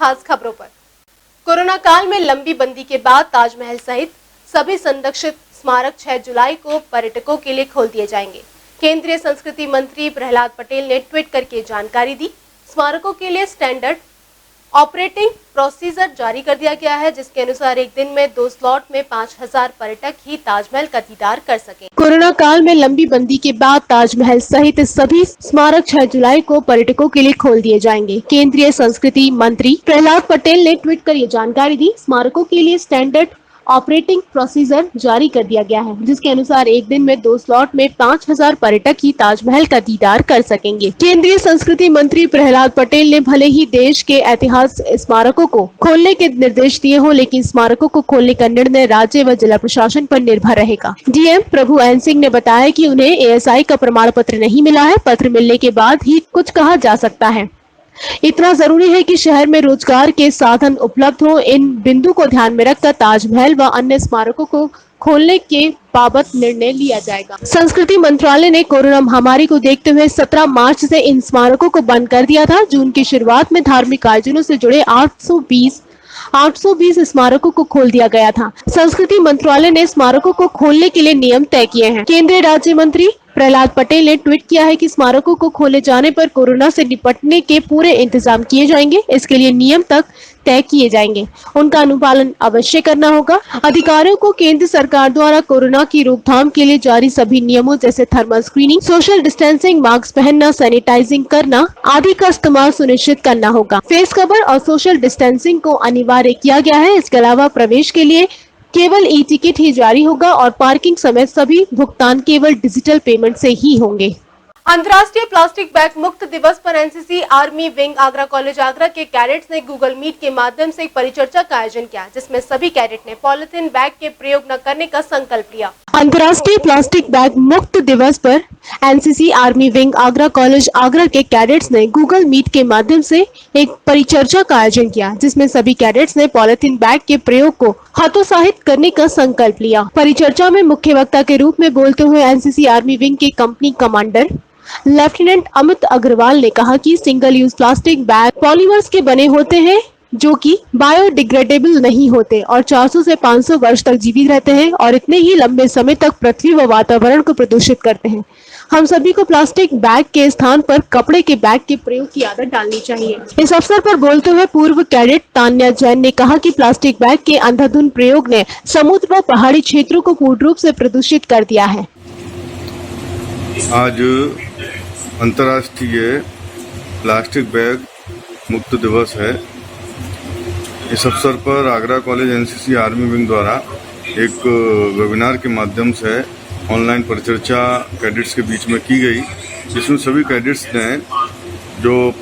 खास खबरों पर। कोरोना काल में लंबी बंदी के बाद ताजमहल सहित सभी संरक्षित स्मारक 6 जुलाई को पर्यटकों के लिए खोल दिए जाएंगे। केंद्रीय संस्कृति मंत्री प्रहलाद पटेल ने ट्वीट करके जानकारी दी। स्मारकों के लिए स्टैंडर्ड ऑपरेटिंग प्रोसीजर जारी कर दिया गया है, जिसके अनुसार एक दिन में 2 स्लॉट में 5000 पर्यटक ही ताजमहल का दीदार कर सकें। कोरोना काल में लंबी बंदी के बाद ताजमहल सहित सभी स्मारक 6 जुलाई को पर्यटकों के लिए खोल दिए जाएंगे। केंद्रीय संस्कृति मंत्री प्रहलाद पटेल ने ट्वीट कर ये जानकारी दी। स्मारकों के लिए स्टैंडर्ड ऑपरेटिंग प्रोसीजर जारी कर दिया गया है, जिसके अनुसार एक दिन में 2 स्लॉट में 5000 पर्यटक ही ताजमहल का दीदार कर सकेंगे। केंद्रीय संस्कृति मंत्री प्रहलाद पटेल ने भले ही देश के ऐतिहासिक स्मारकों को खोलने के निर्देश दिए हों, लेकिन स्मारकों को खोलने का निर्णय राज्य व जिला प्रशासन पर निर्भर रहेगा। डीएम प्रभु एन सिंह ने बताया कि उन्हें एएसआई का प्रमाण पत्र नहीं मिला है। पत्र मिलने के बाद ही कुछ कहा जा सकता है। इतना जरूरी है कि शहर में रोजगार के साधन उपलब्ध हो। इन बिंदु को ध्यान में रखकर ताजमहल व अन्य स्मारकों को खोलने के बाबत निर्णय लिया जाएगा। संस्कृति मंत्रालय ने कोरोना महामारी को देखते हुए 17 मार्च से इन स्मारकों को बंद कर दिया था। जून की शुरुआत में धार्मिक आयोजनों से जुड़े 820 स्मारकों को खोल दिया गया था। संस्कृति मंत्रालय ने स्मारकों को खोलने के लिए नियम तय किए हैं। केंद्रीय राज्य मंत्री प्रहलाद पटेल ने ट्वीट किया है कि स्मारकों को खोले जाने पर कोरोना से निपटने के पूरे इंतजाम किए जाएंगे। इसके लिए नियम तक तय किए जाएंगे, उनका अनुपालन अवश्य करना होगा। अधिकारियों को केंद्र सरकार द्वारा कोरोना की रोकथाम के लिए जारी सभी नियमों जैसे thermal screening, social distancing, mask पहनना, सैनिटाइजिंग करना आदि का इस्तेमाल सुनिश्चित करना होगा। फेस कवर और सोशल डिस्टेंसिंग को अनिवार्य किया गया है। इसके अलावा प्रवेश के लिए केवल ई टिकट ही जारी होगा और पार्किंग समेत सभी भुगतान केवल डिजिटल पेमेंट से ही होंगे। अंतर्राष्ट्रीय प्लास्टिक बैग मुक्त दिवस पर NCC army wing Agra college Agra के कैडेट्स ने गूगल मीट के माध्यम से एक परिचर्चा का आयोजन किया, जिसमें सभी कैडेट ने पॉलिथीन बैग के प्रयोग न करने का संकल्प लिया। अंतर्राष्ट्रीय प्लास्टिक बैग मुक्त दिवस पर NCC army wing Agra college Agra के कैडेट्स ने गूगल मीट के माध्यम से एक परिचर्चा का आयोजन किया, जिसमें सभी कैडेट्स ने पॉलिथीन बैग के प्रयोग को हतोत्साहित करने का संकल्प लिया। परिचर्चा में मुख्य वक्ता के रूप में बोलते हुए एनसीसी आर्मी विंग के company commander lieutenant Amit Agrawal ने कहा कि single use plastic bag polymers के बने होते हैं, जो कि बायोडिग्रेडेबल नहीं होते और 400 से 500 वर्ष तक जीवित रहते हैं और इतने ही लंबे समय तक पृथ्वी व वातावरण को प्रदूषित करते हैं। हम सभी को प्लास्टिक बैग के स्थान पर कपड़े के बैग के प्रयोग की आदत डालनी चाहिए। इस अवसर पर बोलते हुए पूर्व कैडेट तान्या जैन ने कहा कि प्लास्टिक बैग के अंधाधुंध प्रयोग ने समुद्र व पहाड़ी क्षेत्रों को पूर्ण रूप से प्रदूषित कर दिया है। आज अंतर्राष्ट्रीय प्लास्टिक बैग मुक्त दिवस है। इस अवसर पर Agra college NCC army wing द्वारा एक वेबिनार के माध्यम से ऑनलाइन परिचर्चा कैडेट्स के बीच में की गई, जिसमें सभी कैडेट्स ने जो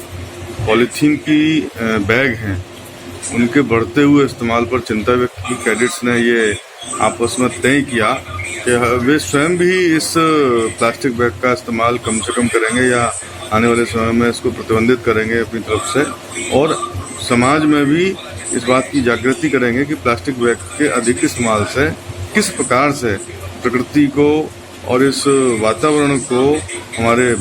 पॉलीथीन की बैग हैं उनके बढ़ते हुए इस्तेमाल पर चिंता व्यक्त की। कैडेट्स ने ये आपस में तय किया कि वे स्वयं भी इस प्लास्टिक बैग का इस्तेमाल कम से कम करेंगे या आने वाले समय में इसको प्रतिबंधित करेंगे अपनी तरफ से, और समाज में भी इस बात की जागृति करेंगे कि प्लास्टिक बैग के अधिक इस्तेमाल से किस प्रकार से प्रकृति को और इस वातावरण को, हमारे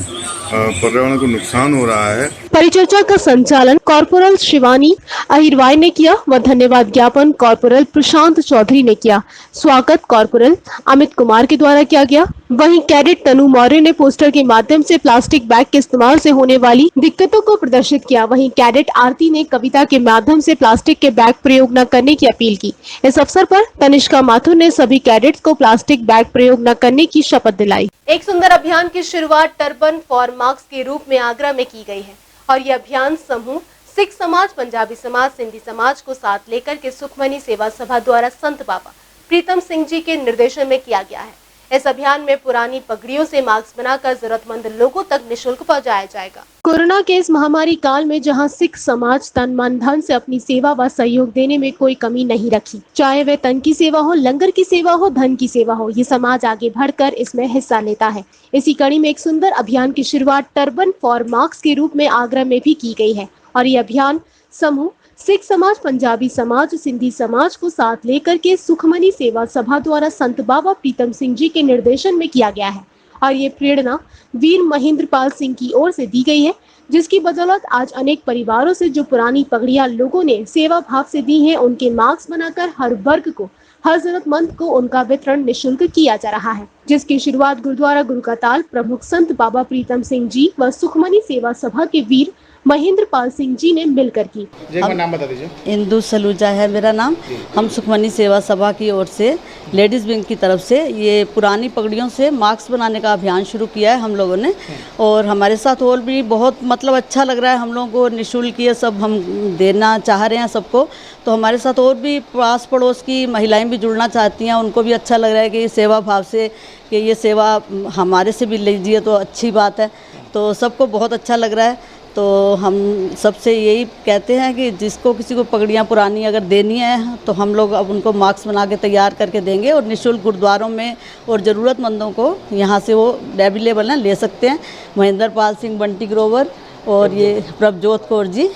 पर्यावरण को नुकसान हो रहा है। परिचर्चा का संचालन कॉर्पोरल शिवानी अहिरवाई ने किया व धन्यवाद ज्ञापन कॉर्पोरल प्रशांत चौधरी ने किया। स्वागत कॉर्पोरल अमित कुमार के द्वारा किया गया। वहीं कैडेट तनु मौर्य ने पोस्टर के माध्यम से प्लास्टिक बैग के इस्तेमाल से होने वाली दिक्कतों को प्रदर्शित किया। वहीं कैडेट आरती ने कविता के माध्यम से प्लास्टिक के बैग प्रयोग न करने की अपील की। इस अवसर पर तनिष्का माथुर ने सभी कैडेट्स को प्लास्टिक बैग प्रयोग न करने की शपथ दिलाई। एक सुंदर अभियान की शुरुआत टर्बन फॉर मार्क्स के रूप में आगरा में की गई है और यह अभियान समूह सिख समाज, पंजाबी समाज, सिंधी समाज को साथ लेकर के सुखमनी सेवा सभा द्वारा संत बाबा प्रीतम सिंह जी के निर्देशन में किया गया है। इस अभियान में पुरानी पगड़ियों से मास्क बनाकर जरूरतमंद लोगों तक निःशुल्क पहुंचाया जाएगा। कोरोना के इस महामारी काल में जहां सिख समाज तन मन धन से अपनी सेवा व सहयोग देने में कोई कमी नहीं रखी, चाहे वह तन की सेवा हो, लंगर की सेवा हो, धन की सेवा हो, ये समाज आगे बढ़कर इसमें हिस्सा लेता है। इसी कड़ी में एक सुंदर अभियान की शुरुआत टर्बन फॉर मार्क्स के रूप में आगरा में भी की गई है और ये अभियान समूह सिख समाज, पंजाबी समाज, सिंधी समाज को साथ लेकर के सुखमनी सेवा सभा द्वारा संत बाबा प्रीतम सिंह जी के निर्देशन में किया गया है और ये प्रेरणा वीर महेंद्र पाल सिंह की ओर से दी गई है, जिसकी बदौलत आज अनेक परिवारों से जो पुरानी पगड़ियां लोगों ने सेवा भाव से दी हैं, उनके मार्क्स बनाकर हर वर्ग को, हर जरूरतमंद को उनका वितरण निःशुल्क किया जा रहा है, जिसकी शुरुआत गुरुद्वारा गुरु का ताल प्रमुख संत बाबा प्रीतम सिंह जी व सुखमनी सेवा सभा के वीर महेंद्र पाल सिंह जी ने मिलकर की। नाम बता दीजिए। इंदु सलूजा है मेरा नाम। हम सुखमनी सेवा सभा की ओर से लेडीज़ विंग की तरफ से ये पुरानी पगड़ियों से मास्क बनाने का अभियान शुरू किया है हम लोगों ने, और हमारे साथ और भी बहुत मतलब अच्छा लग रहा है। हम लोगों को निःशुल्क ये सब हम देना चाह रहे हैं सबको, तो हमारे साथ और भी पास पड़ोस की महिलाएं भी जुड़ना चाहती हैं, उनको भी अच्छा लग रहा है कि ये सेवा भाव से कि ये सेवा हमारे से भी लीजिए तो अच्छी बात है, तो सबको बहुत अच्छा लग रहा है। तो हम सबसे यही कहते हैं कि जिसको किसी को पगड़ियाँ पुरानी अगर देनी है तो हम लोग अब उनको मास्क बना के तैयार करके देंगे, और निःशुल्क गुरुद्वारों में और ज़रूरतमंदों को यहाँ से वो अवेलेबल हैं, ले सकते हैं। महेंद्र पाल सिंह, बंटी ग्रोवर और ये प्रभजोत कौर जी,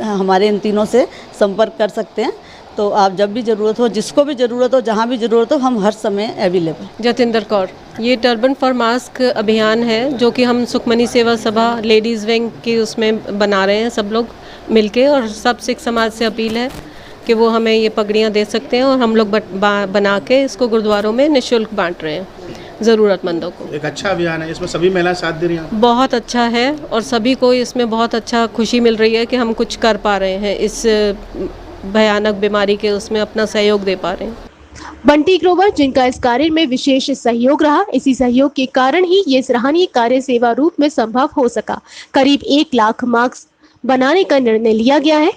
हमारे इन तीनों से संपर्क कर सकते हैं। तो आप जब भी ज़रूरत हो, जिसको भी ज़रूरत हो, जहाँ भी ज़रूरत हो, हम हर समय अवेलेबल। जतिंदर कौर। ये टर्बन फॉर मास्क अभियान है जो कि हम सुखमनी सेवा सभा लेडीज़ विंग की उसमें बना रहे हैं सब लोग मिलके, और सब सिख समाज से अपील है कि वो हमें ये पगड़ियाँ दे सकते हैं, और हम लोग बना के इसको गुरुद्वारों में निःशुल्क बांट रहे हैं ज़रूरतमंदों को। एक अच्छा अभियान है, इसमें सभी महिलाएं साथ दे रही हैं। बहुत अच्छा है, और सभी को इसमें बहुत अच्छा खुशी मिल रही है कि हम कुछ कर पा रहे हैं, इस भयानक बीमारी के उसमें अपना सहयोग दे पा रहे हैं। बंटी ग्रोवर, जिनका इस कार्य में विशेष सहयोग रहा, इसी सहयोग के कारण ही ये सराहनीय कार्य सेवा रूप में संभव हो सका। करीब 1 लाख मास्क बनाने का निर्णय लिया गया है।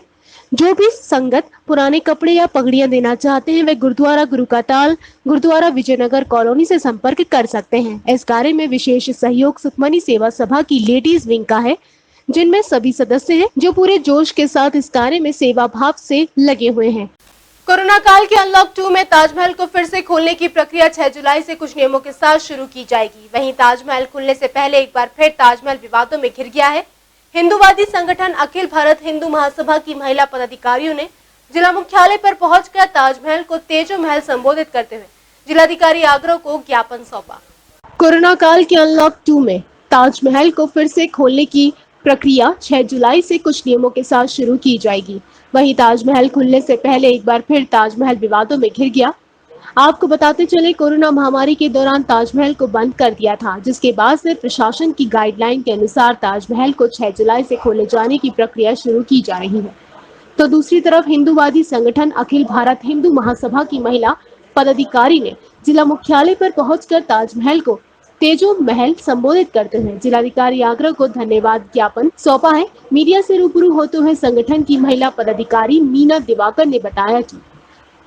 जो भी संगत पुराने कपड़े या पगड़ियां देना चाहते हैं, वे गुरुद्वारा गुरु का ताल, गुरुद्वारा विजयनगर कॉलोनी से संपर्क कर सकते हैं। इस कार्य में विशेष सहयोग सुखमनी सेवा सभा की लेडीज विंग का है, जिनमें सभी सदस्य हैं जो पूरे जोश के साथ इस कार्य में सेवा भाव से लगे हुए हैं। कोरोना काल के अनलॉक 2 में ताजमहल को फिर से खोलने की प्रक्रिया 6 जुलाई से कुछ नियमों के साथ शुरू की जाएगी। वहीं ताजमहल खुलने से पहले एक बार फिर ताजमहल विवादों में घिर गया है। हिंदूवादी संगठन अखिल भारत हिंदू महासभा की महिला पदाधिकारियों ने जिला मुख्यालय पर पहुंचकर ताजमहल को तेजो महल संबोधित करते हुए जिलाधिकारी आगरा को ज्ञापन सौंपा। कोरोना काल के अनलॉक 2 में ताजमहल को फिर से खोलने की प्रक्रिया 6 जुलाई से कुछ नियमों के साथ शुरू की जाएगी। वहीं ताजमहल खुलने से पहले एक बार फिर ताजमहल विवादों में घिर गया। आपको बताते चले, कोरोना महामारी के दौरान ताजमहल को बंद कर दिया था, जिसके बाद से प्रशासन की गाइडलाइन के अनुसार ताजमहल को 6 जुलाई से खोले जाने की प्रक्रिया शुरू की जा रही है। तो दूसरी तरफ हिंदूवादी संगठन अखिल भारत हिंदू महासभा की महिला पदाधिकारी ने जिला मुख्यालय पर पहुंचकर ताजमहल को तेजो महल संबोधित करते हुए जिलाधिकारी आगरा को धन्यवाद ज्ञापन सौंपा है। मीडिया से रूबरू होते हुए संगठन की महिला पदाधिकारी मीना दिवाकर ने बताया कि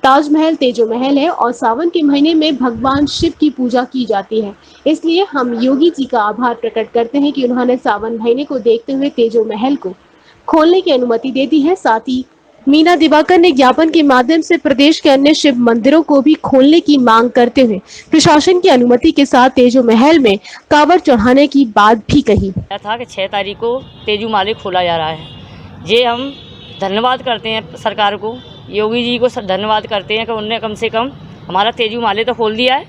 ताजमहल तेजो महल है और सावन के महीने में भगवान शिव की पूजा की जाती है, इसलिए हम योगी जी का आभार प्रकट करते हैं कि उन्होंने सावन महीने को देखते हुए तेजो महल को खोलने की अनुमति दे दी है। साथ ही मीना दिवाकर ने ज्ञापन के माध्यम से प्रदेश के अन्य शिव मंदिरों को भी खोलने की मांग करते हुए प्रशासन की अनुमति के साथ तेजो महल में कांवड़ चढ़ाने की बात भी कही। था कि 6 तारीख को तेजू माले खोला जा रहा है। ये हम धन्यवाद करते हैं सरकार को, योगी जी को धन्यवाद करते हैं कि उन्होंने कम से कम हमारा तेजू माले तो खोल दिया है,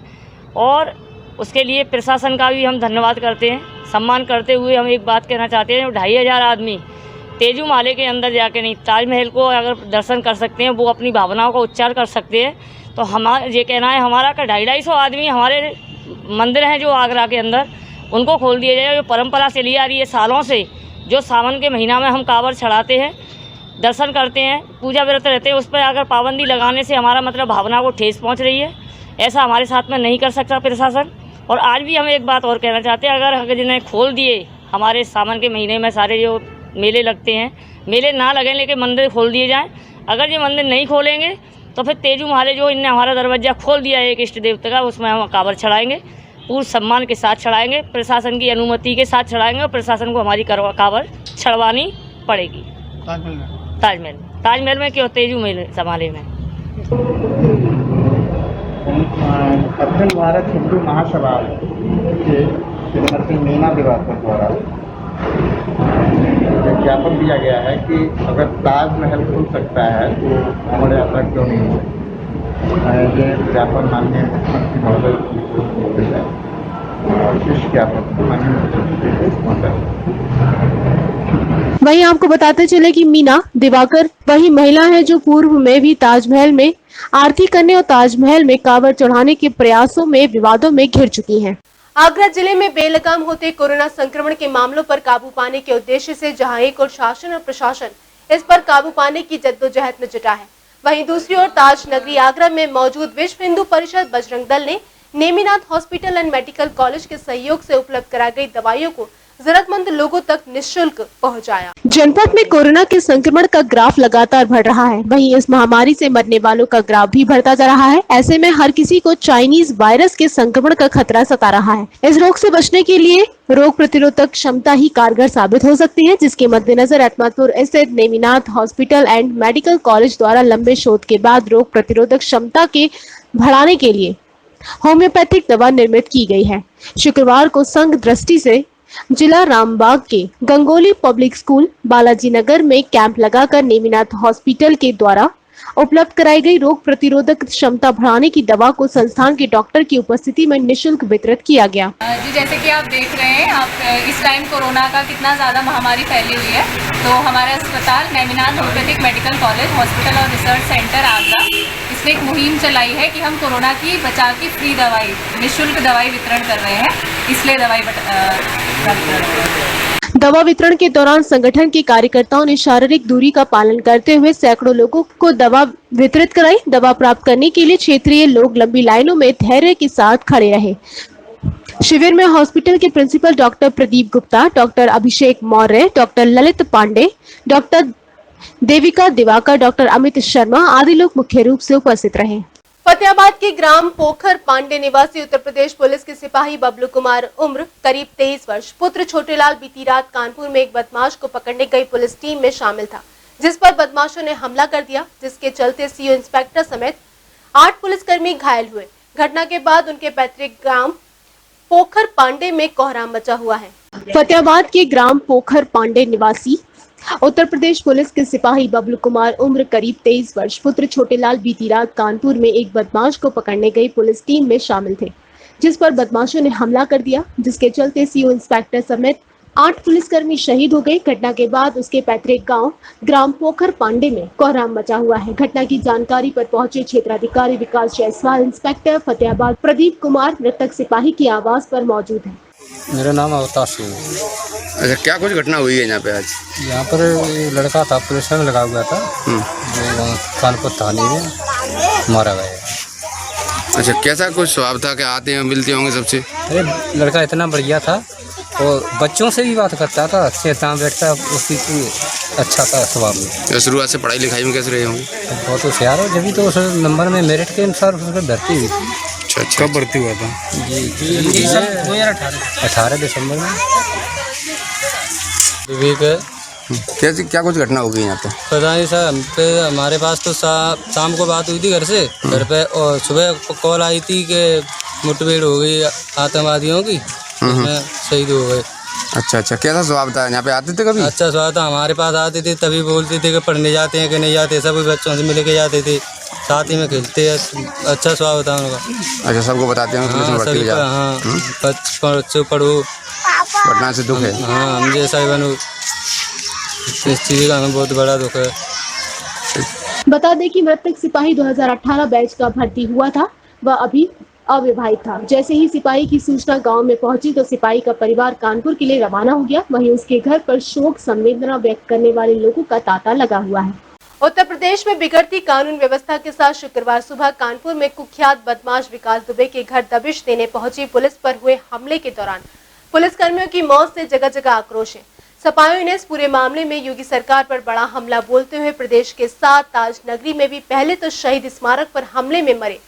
और उसके लिए प्रशासन का भी हम धन्यवाद करते हैं। सम्मान करते हुए हम एक बात कहना चाहते हैं, 2500 आदमी तेजू माले के अंदर जाके नहीं, ताजमहल को अगर दर्शन कर सकते हैं, वो अपनी भावनाओं का उच्चार कर सकते हैं, तो हमारा ये कहना है हमारा का 250 आदमी हमारे मंदिर हैं जो आगरा के अंदर, उनको खोल दिया जाए। जो परंपरा चली आ रही है सालों से, जो सावन के महीना में हम कांवड़ चढ़ाते हैं, दर्शन करते हैं, पूजा व्रत रहते हैं, उस पर अगर पाबंदी लगाने से हमारा मतलब भावना को ठेस पहुँच रही है। ऐसा हमारे साथ में नहीं कर सकता प्रशासन। और आज भी हम एक बात और कहना चाहते हैं, अगर जिन्हें खोल दिए, हमारे सावन के महीने में सारे जो मेले लगते हैं, मेले ना लगें लेकिन मंदिर खोल दिए जाएं। अगर ये मंदिर नहीं खोलेंगे तो फिर तेजू माले जो इनने हमारा दरवाज़ा खोल दिया है एक इष्ट देवता का, उसमें हम कांवड़ चढ़ाएंगे, पूर्ण सम्मान के साथ चढ़ाएंगे, प्रशासन की अनुमति के साथ चढ़ाएंगे, और प्रशासन को हमारी कांवड़ चढ़वानी पड़ेगी। ताजमहल में क्यों, तेजू मेले संभाले में। अखिल भारत हिंदू महासभा के श्रीमती मीना दिवाकर द्वारा ज्ञापन दिया गया है कि अगर ताजमहल खुल सकता है तो हमारे यात्रा क्यों नहीं हो। ये ज्ञापन माननीय मुख्यमंत्री महोदय को है। शीर्ष किया था माननीय मुख्यमंत्री महोदय। वहीं आपको बताते चले कि मीना दिवाकर वही महिला है जो पूर्व में भी ताजमहल में आरती करने और ताजमहल में कांवड़ चढ़ाने के प्रयासों में विवादों में घिर चुकी हैं। आगरा जिले में बेलगाम होते कोरोना संक्रमण के मामलों पर काबू पाने के उद्देश्य से जहां एक और शासन और प्रशासन इस पर काबू पाने की जद्दोजहद में जुटा है, वहीं दूसरी ओर ताज नगरी आगरा में मौजूद विश्व हिंदू परिषद बजरंग दल ने Neminath hospital and medical college के सहयोग से उपलब्ध कराई गई दवाइयों को जरूरतमंद लोगों तक निःशुल्क पहुंचाया। जनपद में कोरोना के संक्रमण का ग्राफ लगातार बढ़ रहा है, वहीं इस महामारी से मरने वालों का ग्राफ भी बढ़ता जा रहा है। ऐसे में हर किसी को चाइनीज वायरस के संक्रमण का खतरा सता रहा है। इस रोग से बचने के लिए रोग प्रतिरोधक क्षमता ही कारगर साबित हो सकती है, जिसके मद्देनजर अहमदपुर स्थित Neminath hospital and medical college द्वारा लंबे शोध के बाद रोग प्रतिरोधक क्षमता के बढ़ाने के लिए होम्योपैथिक दवा निर्मित की गई है। शुक्रवार को संघ दृष्टि से जिला रामबाग के गंगोली पब्लिक स्कूल बालाजी नगर में कैंप लगाकर नेमिनाथ हॉस्पिटल के द्वारा उपलब्ध कराई गई रोग प्रतिरोधक क्षमता बढ़ाने की दवा को संस्थान के डॉक्टर की उपस्थिति में निःशुल्क वितरित किया गया। जी, जैसे कि आप देख रहे हैं, आप इस टाइम कोरोना का कितना ज़्यादा महामारी फैली हुई है, तो हमारा अस्पताल Neminath homeopathic medical college hospital और रिसर्च सेंटर आगरा इसने एक मुहिम चलाई है कि हम कोरोना की बचाव की फ्री दवाई निःशुल्क दवाई वितरण कर रहे हैं, इसलिए दवा वितरण के दौरान संगठन के कार्यकर्ताओं ने शारीरिक दूरी का पालन करते हुए सैकड़ों लोगों को दवा वितरित कराई। दवा प्राप्त करने के लिए क्षेत्रीय लोग लंबी लाइनों में धैर्य के साथ खड़े रहे। शिविर में हॉस्पिटल के principal doctor Pradeep Gupta, doctor Abhishek Maurya, doctor Lalit Pandey, doctor Devika Diwakar, doctor Amit Sharma आदि लोग मुख्य रूप से उपस्थित रहे। फतेहाबाद के ग्राम पोखर पांडे निवासी उत्तर प्रदेश पुलिस के सिपाही बबलू कुमार उम्र करीब 23 वर्ष पुत्र छोटेलाल बीती रात कानपुर में एक बदमाश को पकड़ने गई पुलिस टीम में शामिल था, जिस पर बदमाशों ने हमला कर दिया, जिसके चलते सीओ इंस्पेक्टर समेत 8 पुलिसकर्मी घायल हुए। घटना के बाद उनके पैतृक ग्राम पोखर पांडे में कोहराम मचा हुआ है। फतेहाबाद के ग्राम पोखर पांडे निवासी उत्तर प्रदेश पुलिस के सिपाही बबलू कुमार उम्र करीब 23 वर्ष पुत्र छोटेलाल बीती रात कानपुर में एक बदमाश को पकड़ने गई पुलिस टीम में शामिल थे, जिस पर बदमाशों ने हमला कर दिया, जिसके चलते सीओ इंस्पेक्टर समेत 8 पुलिसकर्मी शहीद हो गए। घटना के बाद उसके पैतृक गांव ग्राम पोखर पांडे में कोहराम मचा हुआ है। घटना की जानकारी पर पहुंचे क्षेत्राधिकारी विकास जायसवाल, इंस्पेक्टर फतेहाबाद प्रदीप कुमार मृतक सिपाही की आवास पर मौजूद है। मेरा नाम अवतार सिंह है। अच्छा, क्या कुछ घटना हुई है यहाँ पे आज? यहाँ पर लड़का था, पुलिस में लगा हुआ था, जो कानपुर थाने में मारा गया। अच्छा, कैसा कुछ स्वभाव था? क्या आते हैं मिलते होंगे सबसे? अरे लड़का इतना बढ़िया था और बच्चों से भी बात करता था, अच्छे से बैठता, उसकी अच्छा था स्वभाव में। शुरुआत से पढ़ाई लिखाई में कैसे रहे होंगे? बहुत होशियार हो, जब भी तो उस नंबर में मेरिट के अनुसार उसको भर्ती हुई थी। अच्छा, कब भर्ती हुआ था? जी 2018 दिसंबर में। विवेक है। कैसे क्या कुछ घटना हो गई यहाँ पे? पता नहीं सर, हम पे हमारे पास तो शाम को बात हुई थी घर से, घर पे, और सुबह कॉल आई थी कि मुठभेड़ हो गई आतंकवादियों की, उसमें शहीद हो गए। अच्छा, कैसा स्वभाव था? यहाँ पे आते थे कभी? अच्छा स्वभाव था, हमारे पास आते थे, तभी बोलते थे कि पढ़ने जाते हैं कि नहीं जाते, सब बच्चों से मिल के जाते थे, साथ ही में खेलते हैं। अच्छा स्वभाव था उनका। अच्छा, सबको बताते हैं? हाँ, सभी को, हाँ, बच्चों पढ़ो, पढ़ना से दुख है। हाँ, हम जैसा ही बनू, इस चीज़ का हमें बहुत बड़ा दुख है। बता दें कि मृतक सिपाही 2018 बैच का भर्ती हुआ था, वह अभी अविवाहित था। जैसे ही सिपाही की सूचना गांव में पहुंची तो सिपाही का परिवार कानपुर के लिए रवाना हो गया। वहीं उसके घर पर शोक संवेदना व्यक्त करने वाले लोगों का तांता लगा हुआ है। उत्तर प्रदेश में बिगड़ती कानून व्यवस्था के साथ शुक्रवार सुबह कानपुर में कुख्यात बदमाश विकास दुबे के घर दबिश देने पहुंची पुलिस पर हुए हमले के दौरान पुलिसकर्मियों की मौत से जगह जगह आक्रोश है। सपाइयों ने इस पूरे मामले में योगी सरकार पर बड़ा हमला बोलते हुए प्रदेश के 7 ताज नगरी में भी पहले तो शहीद स्मारक पर हमले में मरे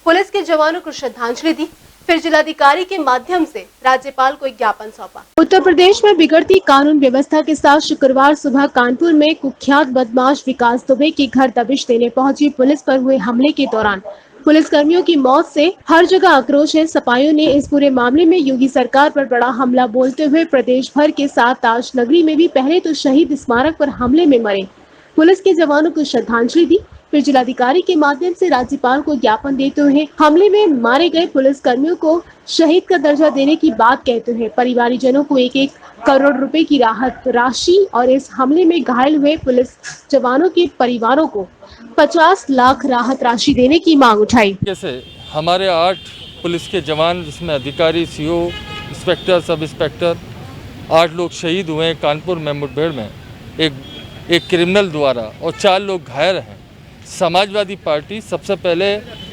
पुलिस के जवानों को श्रद्धांजलि दी, फिर जिलाधिकारी के माध्यम से राज्यपाल को एक ज्ञापन सौंपा। उत्तर प्रदेश में बिगड़ती कानून व्यवस्था के साथ शुक्रवार सुबह कानपुर में कुख्यात बदमाश विकास दुबे के घर दबिश देने पहुंची पुलिस पर हुए हमले के दौरान पुलिसकर्मियों की मौत से हर जगह आक्रोश है। सपाइयों ने इस पूरे मामले में योगी सरकार पर बड़ा हमला बोलते हुए प्रदेश भर के 7 ताज नगरी में भी पहले तो शहीद स्मारक पर हमले में मरे पुलिस के जवानों को श्रद्धांजलि दी। फिर जिलाधिकारी के माध्यम से राज्यपाल को ज्ञापन देते हुए हमले में मारे गए पुलिस कर्मियों को शहीद का दर्जा देने की बात कहते हुए परिवारजनों को 1-1 करोड़ रुपए की राहत राशि और इस हमले में घायल हुए पुलिस जवानों के परिवारों को 50 लाख राहत राशि देने की मांग उठाई। जैसे हमारे 8 पुलिस के जवान, जिसमें अधिकारी, सीओ, इंस्पेक्टर, सब इंस्पेक्टर, 8 लोग शहीद हुए हैं कानपुर में मुठभेड़ में एक क्रिमिनल द्वारा, और 4 लोग घायल हैं। समाजवादी पार्टी सबसे पहले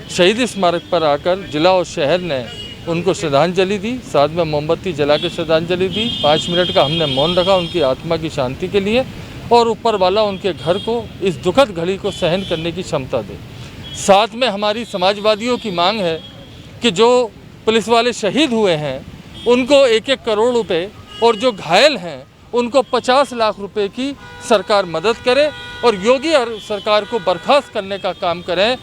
शहीद स्मारक पर आकर जिला और शहर ने उनको श्रद्धांजलि दी, साथ में मोमबत्ती जला के श्रद्धांजलि दी। 5 मिनट का हमने मौन रखा उनकी आत्मा की शांति के लिए, और ऊपर वाला उनके घर को इस दुखद घड़ी को सहन करने की क्षमता दे। साथ में हमारी समाजवादियों की मांग है कि जो पुलिस वाले शहीद हुए हैं उनको 1-1 करोड़ रुपए, और जो घायल हैं उनको 50 लाख रुपए की सरकार मदद करे और योगी सरकार को बर्खास्त करने का काम करें।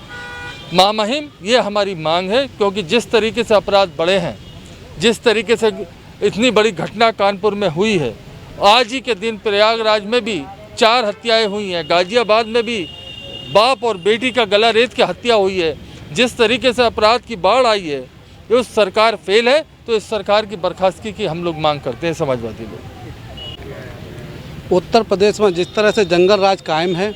महामहिम, ये हमारी मांग है, क्योंकि जिस तरीके से अपराध बढ़े हैं, जिस तरीके से इतनी बड़ी घटना कानपुर में हुई है, आज ही के दिन प्रयागराज में भी 4 हत्याएं हुई हैं, गाजियाबाद में भी बाप और बेटी का गला रेत के हत्या हुई है। जिस तरीके से अपराध की बाढ़ आई है, ये उस सरकार फेल है, तो इस सरकार की बर्खास्तगी की हम लोग मांग करते हैं, समाजवादी लोग। उत्तर प्रदेश में जिस तरह से जंगल राज कायम है,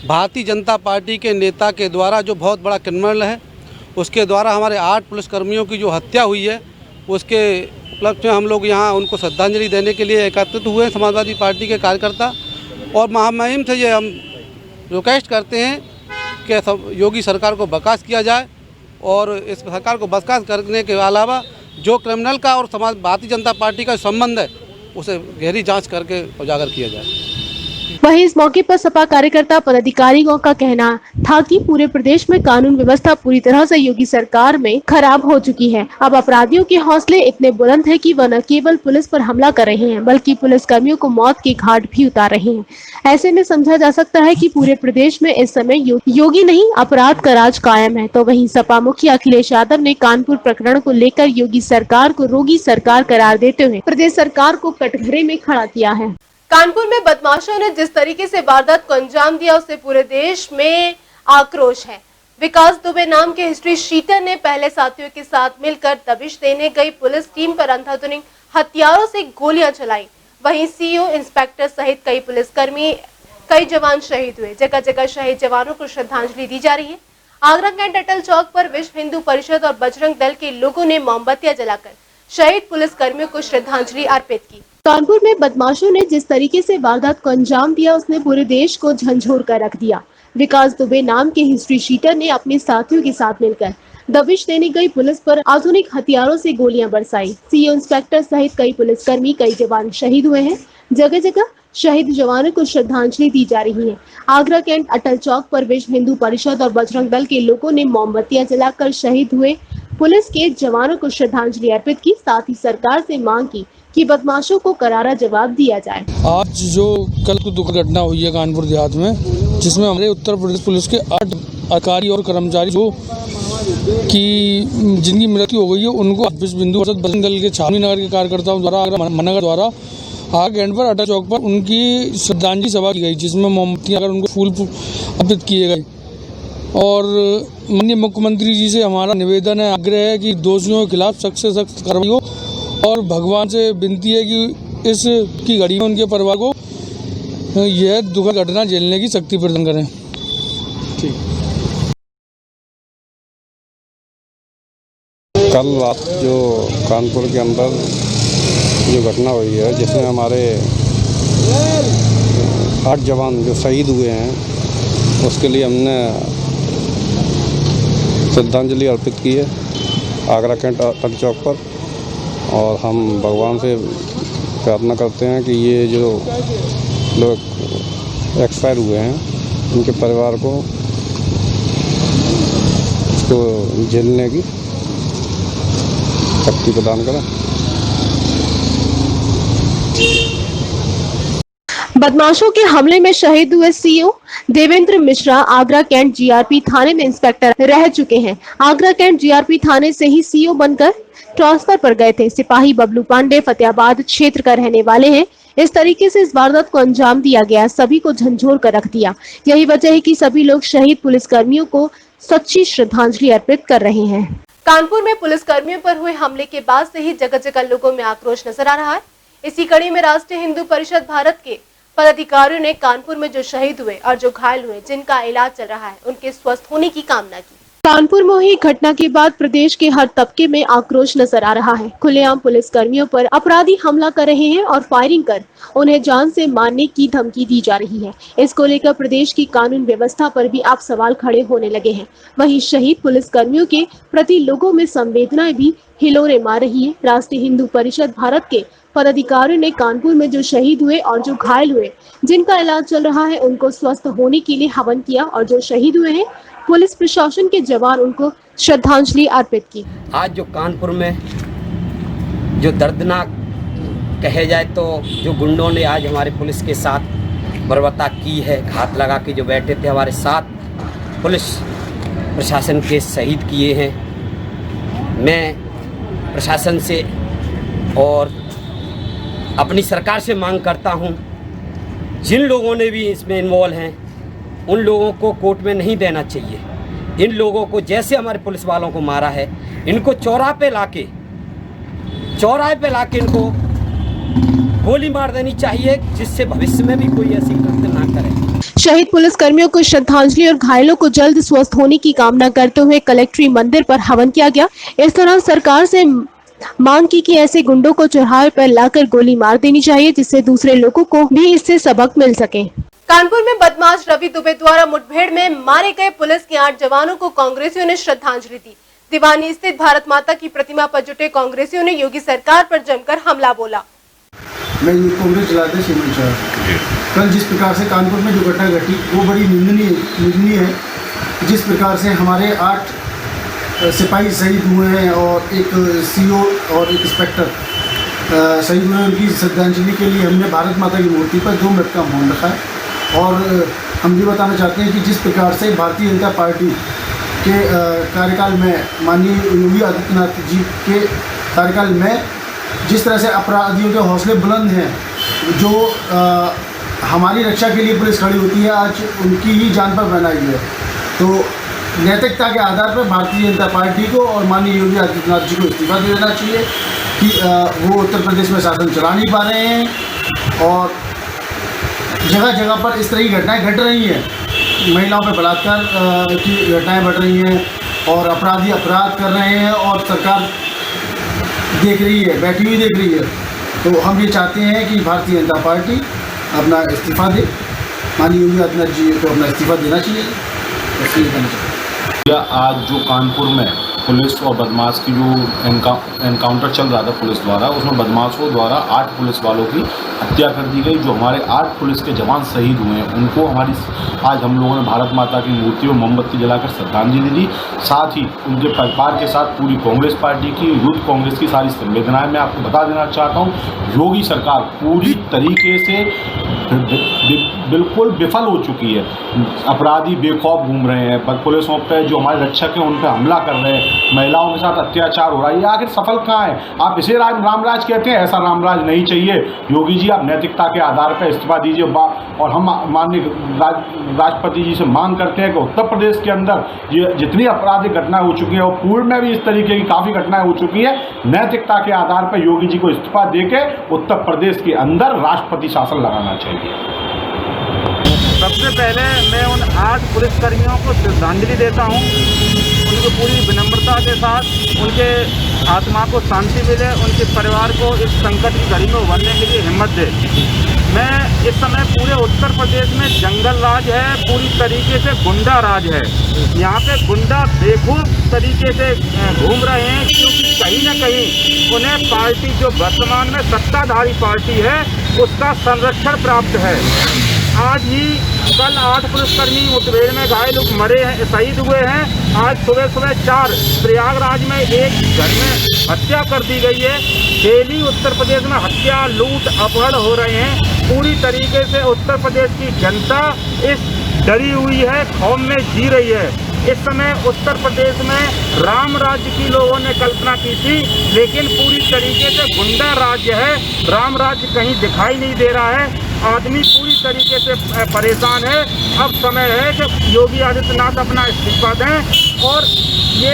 भारतीय जनता पार्टी के नेता के द्वारा जो बहुत बड़ा क्रिमिनल है, उसके द्वारा हमारे 8 पुलिसकर्मियों की जो हत्या हुई है, उसके उपलक्ष्य में हम लोग यहाँ उनको श्रद्धांजलि देने के लिए एकत्रित हुए हैं, समाजवादी पार्टी के कार्यकर्ता। और महामहिम से ये हम रिक्वेस्ट करते हैं कि योगी सरकार को बर्खास्त किया जाए, और इस सरकार को बर्खास्त करने के अलावा जो क्रिमिनल का और भारतीय जनता पार्टी का संबंध है, उसे गहरी जांच करके उजागर किया जाए। वहीं इस मौके पर सपा कार्यकर्ता पदाधिकारियों का कहना था कि पूरे प्रदेश में कानून व्यवस्था पूरी तरह से योगी सरकार में खराब हो चुकी है। अब अपराधियों के हौसले इतने बुलंद हैं कि वह न केवल पुलिस पर हमला कर रहे हैं, बल्कि पुलिस कर्मियों को मौत के घाट भी उतार रहे हैं। ऐसे में समझा जा सकता है कि पूरे प्रदेश में इस समय योगी नहीं, अपराध का राज कायम है। तो वहीं सपा मुखिया अखिलेश यादव ने कानपुर प्रकरण को लेकर योगी सरकार को रोगी सरकार करार देते हुए प्रदेश सरकार को कटघरे में खड़ा किया है। कानपुर में बदमाशों ने जिस तरीके से वारदात को अंजाम दिया, उससे पूरे देश में आक्रोश है। विकास दुबे नाम के हिस्ट्री शीटर ने पहले साथियों के साथ मिलकर दबिश देने गई पुलिस टीम पर अंधाधुंध हथियारों से गोलियां चलाई। वहीं सीओ, इंस्पेक्टर सहित कई पुलिसकर्मी, कई जवान शहीद हुए। जगह जगह शहीद जवानों को श्रद्धांजलि दी जा रही है। आगरा कैंट अटल चौक पर विश्व हिंदू परिषद और बजरंग दल के लोगों ने मोमबत्तियां जलाकर शहीद पुलिस कर्मियों को श्रद्धांजलि अर्पित की। कानपुर में बदमाशों ने जिस तरीके से वारदात को अंजाम दिया, उसने पूरे देश को झंझोर कर रख दिया। विकास दुबे नाम के हिस्ट्री शीटर ने अपने साथियों के साथ मिलकर दबिश देने गई पुलिस पर आधुनिक हथियारों से गोलियां बरसाई। सीओ, इंस्पेक्टर सहित कई पुलिसकर्मी, कई जवान शहीद हुए हैं। जगह जगह शहीद जवानों को श्रद्धांजलि दी जा रही है। आगरा कैंट अटल चौक पर विश्व हिंदू परिषद और बजरंग दल के लोगों ने मोमबत्तियां जलाकर शहीद हुए पुलिस के जवानों को श्रद्धांजलि अर्पित की। साथ ही सरकार से मांग की कि बदमाशों को करारा जवाब दिया जाए। आज जो कल को दुखद घटना हुई है कानपुर देहात में, जिसमें हमारे उत्तर प्रदेश पुलिस के 8 अधिकारी और कर्मचारी जिनकी मृत्यु हो गई है, उनको विश्व हिंदू परिषद बजरंग दल के छावनी नगर के कार्यकर्ताओं द्वारा, आगरा महानगर द्वारा आग कैंट पर अटल चौक पर उनकी श्रद्धांजलि सभा की गई, जिसमें मोमबत्तियां अगर उनको फूल अर्पित किए गए। और माननीय मुख्यमंत्री जी से हमारा निवेदन है, आग्रह है कि दोषियों के खिलाफ सख्त से सख्त कार्रवाई हो, और भगवान से विनती है कि इस की घड़ी में उनके परिवार को यह दुखद घटना झेलने की शक्ति प्रदान करें। कल रात जो कानपुर के अंदर जो घटना हुई है, जिसमें हमारे 8 जवान जो शहीद हुए हैं, उसके लिए हमने श्रद्धांजलि अर्पित की है आगरा कैंट अटल चौक पर। और हम भगवान से प्रार्थना करते हैं कि ये जो लोग एक्सपायर हुए हैं, उनके परिवार को इसको झेलने की शक्ति प्रदान करें। बदमाशों के हमले में शहीद हुए CO Devendra Mishra Agra cantt GRP थाने में इंस्पेक्टर रह चुके हैं। आगरा कैंट जीआरपी थाने से ही सीओ बनकर ट्रांसफर पर गए थे। सिपाही बबलू पांडे फतेहाबाद क्षेत्र का रहने वाले हैं। इस तरीके से इस वारदात को अंजाम दिया गया, सभी को झंझोर कर रख दिया। यही वजह है कि सभी लोग शहीद पुलिसकर्मियों को सच्ची श्रद्धांजलि अर्पित कर रहे हैं। कानपुर में पुलिसकर्मियों पर हुए हमले के बाद से ही जगह जगह लोगों में आक्रोश नजर आ रहा है। इसी कड़ी में राष्ट्रीय हिंदू परिषद भारत के पदाधिकारियों ने कानपुर में जो शहीद हुए और जो घायल हुए, जिनका इलाज चल रहा है, उनके स्वस्थ होने की कामना की। कानपुर में हुई घटना के बाद प्रदेश के हर तबके में आक्रोश नजर आ रहा है। खुलेआम पुलिसकर्मियों पर अपराधी हमला कर रहे हैं और फायरिंग कर उन्हें जान से मारने की धमकी दी जा रही है। इसको लेकर प्रदेश की कानून व्यवस्था पर भी अब सवाल खड़े होने लगे हैं। वहीं शहीद पुलिसकर्मियों के प्रति लोगों में संवेदनाएं भी हिलोरे मार रही है। राष्ट्रीय हिंदू परिषद भारत के पदाधिकारियों ने कानपुर में जो शहीद हुए और जो घायल हुए, जिनका इलाज चल रहा है, उनको स्वस्थ होने के लिए हवन किया और जो शहीद हुए हैं, पुलिस प्रशासन के जवान, उनको श्रद्धांजलि अर्पित की। आज जो कानपुर में जो दर्दनाक कहे जाए तो जो गुंडों ने आज हमारे पुलिस के साथ बर्बरता की है, घात लगा के जो बैठे थे हमारे साथ पुलिस प्रशासन के शहीद किए हैं। मैं प्रशासन से और अपनी सरकार से मांग करता हूं, जिन लोगों ने भी इसमें इन्वॉल्व हैं उन लोगों को कोर्ट में नहीं देना चाहिए। इन लोगों को जैसे हमारे पुलिस वालों को मारा है, इनको चौराहे पे लाके इनको गोली मार देनी चाहिए, जिससे भविष्य में भी कोई ऐसी कृत्य ना करे। शहीद पुलिसकर्मियों को श्रद्धांजलि और घायलों को जल्द स्वस्थ होने की कामना करते हुए कलेक्ट्री मंदिर पर हवन किया गया। इस दौरान सरकार से मांग की कि ऐसे गुंडों को चौराहे पर लाकर गोली मार देनी चाहिए, जिससे दूसरे लोगों को भी इससे सबक मिल सके। कानपुर में बदमाश रवि दुबे द्वारा मुठभेड़ में मारे गए पुलिस के 8 जवानों को कांग्रेसियों ने श्रद्धांजलि दी। दीवानी स्थित भारत माता की प्रतिमा पर जुटे कांग्रेसियों ने योगी सरकार पर जमकर हमला बोला। मैं कांग्रेस चलाते हेमंत शाह। कल जिस प्रकार से कानपुर में जो घटना घटी वो बड़ी निंदनीय है। जिस प्रकार से हमारे 8 सिपाही शहीद हुए हैं और एक सीओ और एक इंस्पेक्टर शहीद हुए, उनकी श्रद्धांजलि के लिए हमने भारत माता की मूर्ति पर 2 मिनट का मौन रखा है। और हम ये बताना चाहते हैं कि जिस प्रकार से भारतीय जनता पार्टी के कार्यकाल में माननीय योगी आदित्यनाथ जी के कार्यकाल में जिस तरह से अपराधियों के हौसले बुलंद हैं, जो हमारी रक्षा के लिए पुलिस खड़ी होती है, आज उनकी ही जान पर बनाई है। तो नैतिकता के आधार पर भारतीय जनता पार्टी को और माननीय योगी आदित्यनाथ जी को इस्तीफा दे देना चाहिए कि वो उत्तर प्रदेश में शासन चला नहीं पा रहे हैं और जगह जगह पर इस तरह की घटनाएं घट रही हैं। महिलाओं पर बलात्कार की घटनाएं बढ़ रही हैं और अपराधी अपराध कर रहे हैं और सरकार देख रही है, बैठी हुई देख रही है। तो हम ये चाहते हैं कि भारतीय जनता पार्टी अपना इस्तीफा दे, माननीय योगी आदित्यनाथ जी को अपना इस्तीफा देना चाहिए। इसलिए कहना चाहिए आज जो कानपुर में पुलिस और बदमाश की जो एनकाउंटर चल रहा था पुलिस द्वारा, उसमें बदमाशों द्वारा 8 पुलिस वालों की हत्या कर दी गई। जो हमारे 8 पुलिस के जवान शहीद हुए हैं, उनको आज हम लोगों ने भारत माता की मूर्ति में मोमबत्ती जलाकर श्रद्धांजलि दी। साथ ही उनके परिवार के साथ पूरी कांग्रेस पार्टी की, यूथ कांग्रेस की सारी संवेदनाएं मैं आपको बता देना चाहता हूँ। योगी सरकार पूरी तरीके से बिल्कुल विफल हो चुकी है। अपराधी बेखौफ घूम रहे हैं, पुलिसों पे जो हमारे रक्षक हैं उन पर हमला कर रहे हैं, महिलाओं के साथ अत्याचार हो रहा है। ये आखिर सफल कहाँ है? आप इसे रामराज कहते हैं, ऐसा रामराज नहीं चाहिए। योगी जी, आप नैतिकता के आधार पर इस्तीफा दीजिए। और हम माननीय राष्ट्रपति जी से मांग करते हैं कि उत्तर प्रदेश के अंदर ये जितनी आपराधिक घटनाएं हो चुकी हैं और पूर्व में भी इस तरीके की काफ़ी घटनाएं हो चुकी हैं, नैतिकता के आधार पर योगी जी को इस्तीफा देके उत्तर प्रदेश के अंदर राष्ट्रपति शासन लगाना चाहिए। सबसे पहले मैं उन 8 पुलिसकर्मियों को श्रद्धांजलि देता हूं। उनको पूरी विनम्रता के साथ उनके आत्मा को शांति मिले, उनके परिवार को इस संकट की घड़ी में उभरने के लिए हिम्मत दे। मैं इस समय पूरे उत्तर प्रदेश में जंगल राज है, पूरी तरीके से गुंडा राज है। यहाँ पे गुंडा बेखूब तरीके से घूम रहे हैं, क्योंकि कहीं ना कहीं उन्हें पार्टी जो वर्तमान में सत्ताधारी पार्टी है उसका संरक्षण प्राप्त है। आज ही कल 8 पुलिसकर्मी मुठभेड़ में घायल मरे हैं, शहीद हुए हैं। आज सुबह 4 प्रयागराज में एक घर में हत्या कर दी गई है। डेली उत्तर प्रदेश में हत्या, लूट, अपहरण हो रहे हैं। पूरी तरीके से उत्तर प्रदेश की जनता इस डरी हुई है, खौफ में जी रही है। इस समय उत्तर प्रदेश में राम राज्य की लोगों ने कल्पना की थी, लेकिन पूरी तरीके से गुंडा राज्य है। राम राज्य कहीं दिखाई नहीं दे रहा है। आदमी पूरी तरीके से परेशान है। अब समय है कि योगी आदित्यनाथ अपना इस्तीफा दें और ये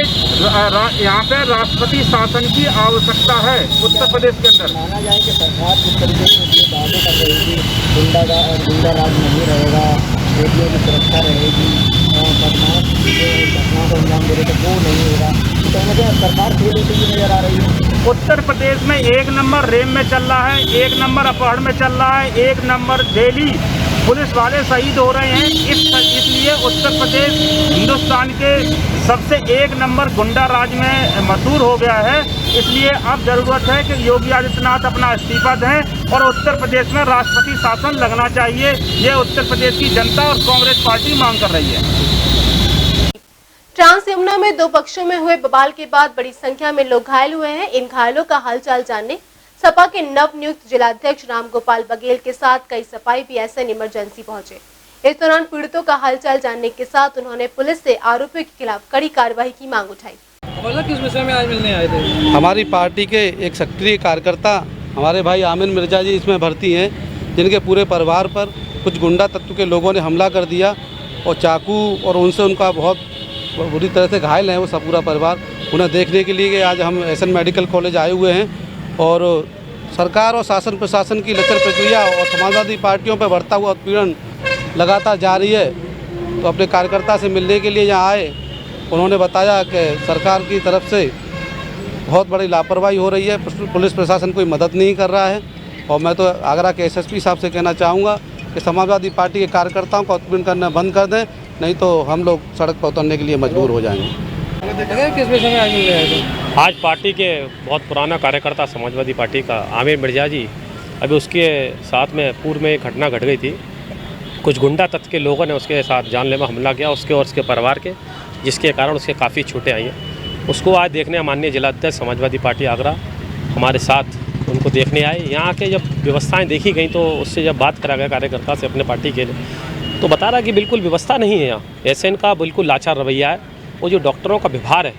यहाँ पे राष्ट्रपति शासन की आवश्यकता है उत्तर प्रदेश के अंदर। माना जाए कि सरकार जिस तरीके से दावे कर रही थी गुंडा राज नहीं रहेगा, बेटियों की सुरक्षा रहेगी, बदमाश घटनाओं को अंजाम दे रहे थे वो नहीं होगा, तो कहीं ना कहीं सरकार फेल होती हुई नजर आ रही है। उत्तर प्रदेश में 1 नंबर रेप में चल रहा है, 1 नंबर अपहरण में चल रहा है, 1 नंबर डेली पुलिस वाले शहीद हो रहे हैं। इसलिए उत्तर प्रदेश हिंदुस्तान के सबसे 1 नंबर गुंडा राज में मशहूर हो गया है। इसलिए अब जरूरत है कि योगी आदित्यनाथ अपना इस्तीफा दें और उत्तर प्रदेश में राष्ट्रपति शासन लगना चाहिए। ये उत्तर प्रदेश की जनता और कांग्रेस पार्टी मांग कर रही है। ट्रांस यमुना में 2 पक्षों में हुए बवाल के बाद बड़ी संख्या में लोग घायल हुए हैं। इन घायलों का हालचाल जानने सपा के नवनियुक्त जिलाध्यक्ष रामगोपाल बघेल के साथ कई सफाई PSN इमरजेंसी पहुंचे। इस दौरान पीड़ितों का हालचाल जानने के साथ उन्होंने पुलिस से आरोपियों के खिलाफ कड़ी कार्रवाई की मांग उठाई। किस विषय में आज मिलने आए थे? हमारी पार्टी के एक सक्रिय कार्यकर्ता हमारे भाई आमिर मिर्जा जी इसमें भर्ती हैं, जिनके पूरे परिवार पर कुछ गुंडा तत्व के लोगों ने हमला कर दिया और चाकू और उनसे उनका बहुत बुरी तरह से घायल हैं वो सब पूरा परिवार। उन्हें देखने के लिए आज हम SN मेडिकल कॉलेज आए हुए हैं और सरकार और शासन प्रशासन की लचर प्रक्रिया और समाजवादी पार्टियों पर बढ़ता हुआ उत्पीड़न लगातार जारी है। तो अपने कार्यकर्ता से मिलने के लिए यहाँ आए, उन्होंने बताया कि सरकार की तरफ से बहुत बड़ी लापरवाही हो रही है, पुलिस प्रशासन कोई मदद नहीं कर रहा है। और मैं तो आगरा के SSP साहब से कहना चाहूँगा कि समाजवादी पार्टी के कार्यकर्ताओं को उत्पीड़न करना बंद कर दें, नहीं तो हम लोग सड़क पर उतरने के लिए मजबूर हो जाएंगे। किस विषय में आज मिल रहे हैं? आज पार्टी के बहुत पुराना कार्यकर्ता समाजवादी पार्टी का आमिर मिर्जा जी, अभी उसके साथ में पूर्व में एक घटना घट गई थी। कुछ गुंडा तत्व के लोगों ने उसके साथ जानलेवा हमला किया, उसके और उसके परिवार के, जिसके कारण उसके काफ़ी छूटें आई हैं। उसको आज देखने माननीय जिलाध्यक्ष समाजवादी पार्टी आगरा हमारे साथ उनको देखने आए। यहाँ के जब व्यवस्थाएँ देखी गई तो उससे जब बात करा गया कार्यकर्ता से अपने पार्टी के लिए, तो बता रहा कि बिल्कुल व्यवस्था नहीं है यहाँ। SN का बिल्कुल लाचार रवैया है। वो जो डॉक्टरों का व्यवहार है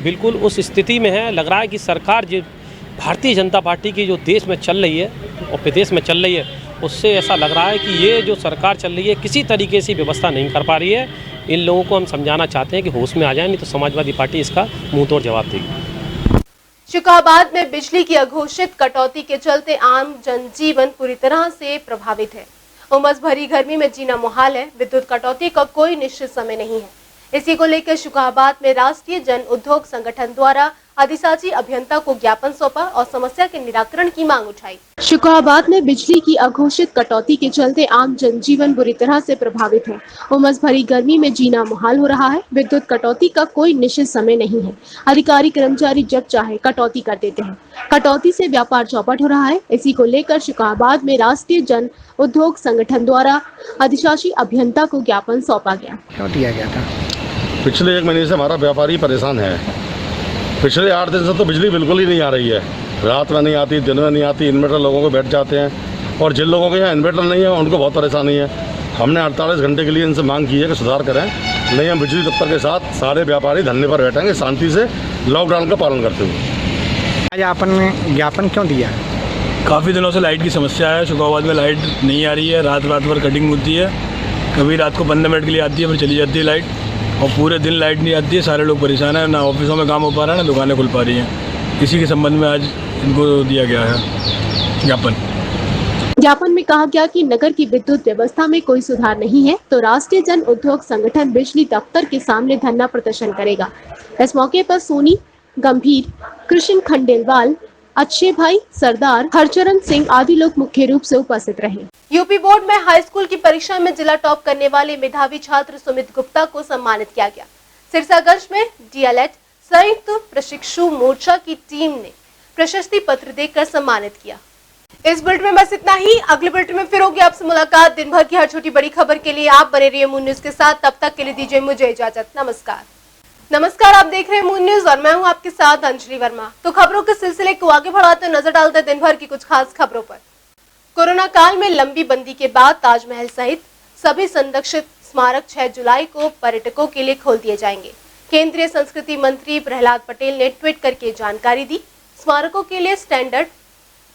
बिल्कुल उस स्थिति में है। लग रहा है कि सरकार जो भारतीय जनता पार्टी की जो देश में चल रही है और प्रदेश में चल रही है, उससे ऐसा लग रहा है कि ये जो सरकार चल रही है किसी तरीके से व्यवस्था नहीं कर पा रही है। इन लोगों को हम समझाना चाहते हैं कि होश में आ जाए, नहीं तो समाजवादी पार्टी इसका मुंह तोड़ जवाब देगी। शुकाबाद में बिजली की अघोषित कटौती के चलते आम जनजीवन पूरी तरह से प्रभावित है। उमस भरी गर्मी में जीना मुहाल है। विद्युत कटौती का कोई निश्चित समय नहीं है। इसी को लेकर शुकाबाद में राष्ट्रीय जन उद्योग संगठन द्वारा अधिशासी अभियंता को ज्ञापन सौंपा और समस्या के निराकरण की मांग उठाई। शुकाबाद में बिजली की अघोषित कटौती के चलते आम जनजीवन बुरी तरह से प्रभावित है। उमस भरी गर्मी में जीना मुहाल हो रहा है। विद्युत कटौती का कोई निश्चित समय नहीं है। अधिकारी कर्मचारी जब चाहे कटौती कर देते हैं। कटौती से व्यापार चौपट हो रहा है। इसी को लेकर शुकाबाद में राष्ट्रीय जन उद्योग संगठन द्वारा अधिशासी अभियंता को ज्ञापन सौंपा गया। क्यों दिया गया था? पिछले 1 महीने से हमारा व्यापारी परेशान है। पिछले 8 दिन से तो बिजली बिल्कुल ही नहीं आ रही है। रात में नहीं आती, दिन में नहीं आती। इन्वर्टर लोगों को बैठ जाते हैं और जिन लोगों के यहाँ इन्वर्टर नहीं है उनको बहुत परेशानी है। हमने 48 घंटे के लिए इनसे मांग की है कि सुधार करें, नहीं हम बिजली दफ्तर के साथ सारे व्यापारी धरने पर बैठेंगे शांति से लॉकडाउन का पालन करते हुए। आज आपने ज्ञापन क्यों दिया? काफ़ी दिनों से लाइट की समस्या है। शुकाबाद में लाइट नहीं आ रही है। रात भर कटिंग होती है। कभी रात को 15 मिनट के लिए आती है फिर चली जाती है लाइट, और पूरे दिन लाइट नहीं आती है। सारे लोग परेशान हैं, ना ऑफिसों में काम हो पा रहा है ना दुकानें खुल पा रही हैं। इसी के संबंध में आज इनको दिया गया है ज्ञापन। ज्ञापन में कहा गया कि नगर की विद्युत व्यवस्था में कोई सुधार नहीं है तो राष्ट्रीय जन उद्योग संगठन बिजली दफ्तर के सामने धरना प्रदर्शन करेगा। इस मौके पर सोनी गंभीर, कृष्ण खंडेलवाल, अच्छे भाई सरदार, हरचरण सिंह आदि लोग मुख्य रूप से उपस्थित रहे। यूपी बोर्ड में हाई स्कूल की परीक्षा में जिला टॉप करने वाले मेधावी छात्र सुमित गुप्ता को सम्मानित किया गया। सिरसागंज में DLED संयुक्त प्रशिक्षु मोर्चा की टीम ने प्रशस्ति पत्र देकर सम्मानित किया। इस बुलेटिन में बस इतना ही। अगले बुलेटिन में फिर होगी आपसे मुलाकात। दिन भर की हर छोटी बड़ी खबर के लिए आप बने रहिए मून न्यूज के साथ। तब तक के लिए दीजिए मुझे इजाजत। नमस्कार, आप देख रहे हैं मून न्यूज और मैं हूं आपके साथ अंजलि वर्मा। तो खबरों के सिलसिले को आगे बढ़ाते नजर डालते हैं दिन भर की कुछ खास खबरों पर। कोरोना काल में लंबी बंदी के बाद ताजमहल सहित सभी संरक्षित स्मारक 6 जुलाई को पर्यटकों के लिए खोल दिए जाएंगे। केंद्रीय संस्कृति मंत्री प्रहलाद पटेल ने ट्वीट करके जानकारी दी। स्मारकों के लिए स्टैंडर्ड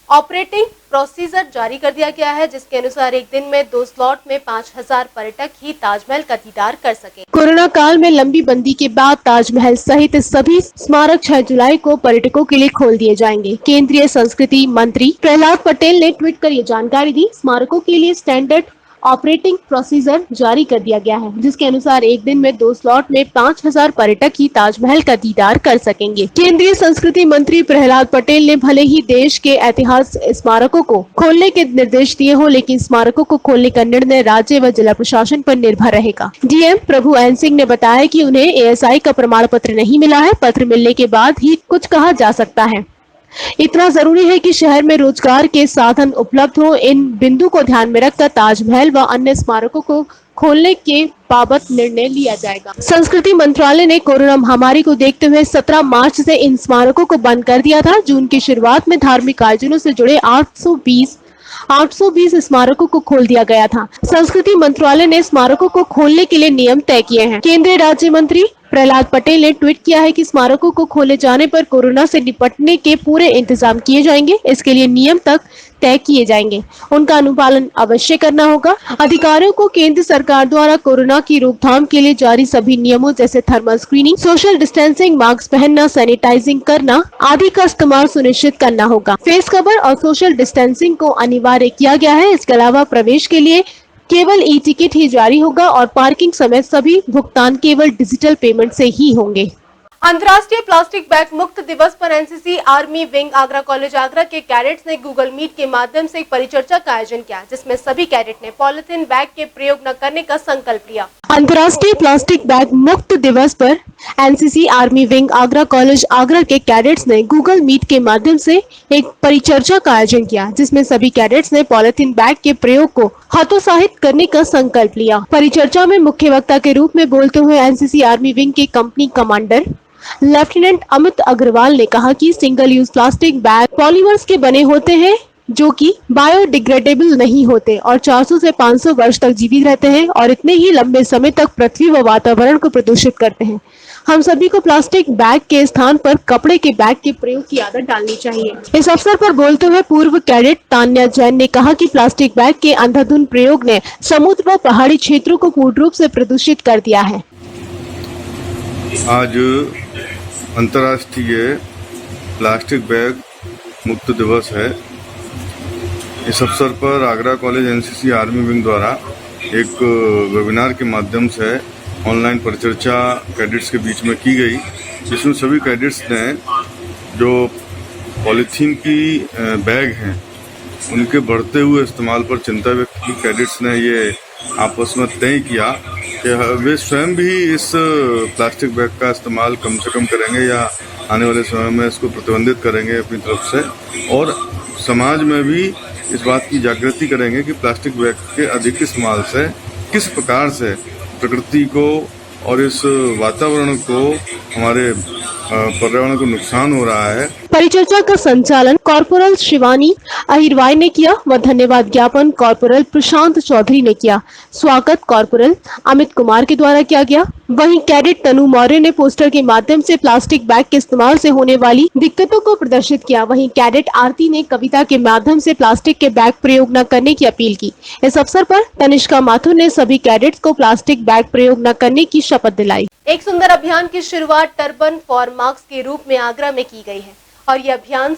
ऑपरेटिंग प्रोसीजर जारी कर दिया गया है, जिसके अनुसार एक दिन में 2 स्लॉट में 5000 पर्यटक ही ताजमहल का दीदार कर सके। कोरोना काल में लंबी बंदी के बाद ताजमहल सहित सभी स्मारक 6 जुलाई को पर्यटकों के लिए खोल दिए जाएंगे। केंद्रीय संस्कृति मंत्री प्रहलाद पटेल ने ट्वीट कर ये जानकारी दी। स्मारकों के लिए स्टैंडर्ड ऑपरेटिंग प्रोसीजर जारी कर दिया गया है, जिसके अनुसार एक दिन में 2 स्लॉट में 5000 पर्यटक ही ताजमहल का दीदार कर सकेंगे। केंद्रीय संस्कृति मंत्री प्रहलाद पटेल ने भले ही देश के ऐतिहासिक स्मारकों को खोलने के निर्देश दिए हो, लेकिन स्मारकों को खोलने का निर्णय राज्य व जिला प्रशासन पर निर्भर रहेगा। डीएम प्रभु एन सिंह ने बताया कि उन्हें एएसआई का प्रमाण पत्र नहीं मिला है। पत्र मिलने के बाद ही कुछ कहा जा सकता है। इतना जरूरी है कि शहर में रोजगार के साधन उपलब्ध हो। इन बिंदु को ध्यान में रखकर ताजमहल व अन्य स्मारकों को खोलने के बाबत निर्णय लिया जाएगा। संस्कृति मंत्रालय ने कोरोना महामारी को देखते हुए 17 मार्च से इन स्मारकों को बंद कर दिया था। जून की शुरुआत में धार्मिक आयोजनों से जुड़े 820 स्मारकों को खोल दिया गया था। संस्कृति मंत्रालय ने स्मारकों को खोलने के लिए नियम तय किए हैं। केंद्रीय राज्य मंत्री प्रहलाद पटेल ने ट्वीट किया है कि स्मारकों को खोले जाने पर कोरोना से निपटने के पूरे इंतजाम किए जाएंगे। इसके लिए नियम तक तय किए जाएंगे, उनका अनुपालन अवश्य करना होगा। अधिकारियों को केंद्र सरकार द्वारा कोरोना की रोकथाम के लिए जारी सभी नियमों जैसे thermal screening, social distancing, mask पहनना, सैनिटाइजिंग करना आदि का इस्तेमाल सुनिश्चित करना होगा। फेस कवर और सोशल डिस्टेंसिंग को अनिवार्य किया गया है। इसके अलावा प्रवेश के लिए केवल ई टिकट ही जारी होगा और पार्किंग समेत सभी भुगतान केवल डिजिटल पेमेंट से ही होंगे। अंतर्राष्ट्रीय प्लास्टिक बैग मुक्त दिवस पर NCC army wing Agra college Agra के कैडेट्स ने गूगल मीट के माध्यम से एक परिचर्चा का आयोजन किया, जिसमें सभी कैडेट ने पॉलिथीन बैग के प्रयोग न करने का संकल्प लिया। अंतर्राष्ट्रीय प्लास्टिक बैग मुक्त दिवस पर NCC army wing Agra college Agra के कैडेट्स ने गूगल मीट के माध्यम से एक परिचर्चा का आयोजन किया, जिसमें सभी कैडेट्स ने पॉलिथीन बैग के प्रयोग को हतोत्साहित करने का संकल्प लिया। परिचर्चा में मुख्य वक्ता के रूप में बोलते हुए एनसीसी आर्मी विंग के company commander lieutenant Amit Agrawal ने कहा कि single use plastic bag polymers के बने होते हैं, जो कि बायोडिग्रेडेबल नहीं होते और 400 से 500 वर्ष तक जीवित रहते हैं और इतने ही लंबे समय तक पृथ्वी व वातावरण को प्रदूषित करते हैं। हम सभी को प्लास्टिक बैग के स्थान पर कपड़े के बैग के प्रयोग की आदत डालनी चाहिए। इस अवसर पर बोलते हुए पूर्व कैडेट तान्या जैन ने कहा कि प्लास्टिक बैग के अंधाधुंध प्रयोग ने समुद्र व पहाड़ी क्षेत्रों को पूर्ण रूप से प्रदूषित कर दिया है। आज अंतर्राष्ट्रीय प्लास्टिक बैग मुक्त दिवस है। इस अवसर पर Agra college NCC army wing द्वारा एक वेबिनार के माध्यम से ऑनलाइन परिचर्चा कैडेट्स के बीच में की गई, जिसमें सभी कैडेट्स ने जो पॉलीथीन की बैग हैं उनके बढ़ते हुए इस्तेमाल पर चिंता व्यक्त की। कैडेट्स ने ये आपस में तय किया कि वे स्वयं भी इस प्लास्टिक बैग का इस्तेमाल कम से कम करेंगे या आने वाले समय में इसको प्रतिबंधित करेंगे अपनी तरफ से, और समाज में भी इस बात की जागृति करेंगे कि प्लास्टिक बैग के अधिक इस्तेमाल से किस प्रकार से प्रकृति को और इस वातावरण को, हमारे पर्यावरण को नुकसान हो रहा है। परिचर्चा का संचालन कॉर्पोरल शिवानी अहिरवाई ने किया व धन्यवाद ज्ञापन कॉर्पोरल प्रशांत चौधरी ने किया। स्वागत कॉर्पोरल अमित कुमार के द्वारा किया गया। वहीं कैडेट तनु मौर्य ने पोस्टर के माध्यम से प्लास्टिक बैग के इस्तेमाल से होने वाली दिक्कतों को प्रदर्शित किया। वहीं कैडेट आरती ने कविता के माध्यम से प्लास्टिक के बैग प्रयोग न करने की अपील की। इस अवसर पर तनिष्का माथुर ने सभी कैडेट्स को प्लास्टिक बैग प्रयोग न करने की शपथ दिलाई। एक सुंदर अभियान की शुरुआत टर्बन फॉर मार्क्स के रूप में आगरा में की गई है और यह अभियान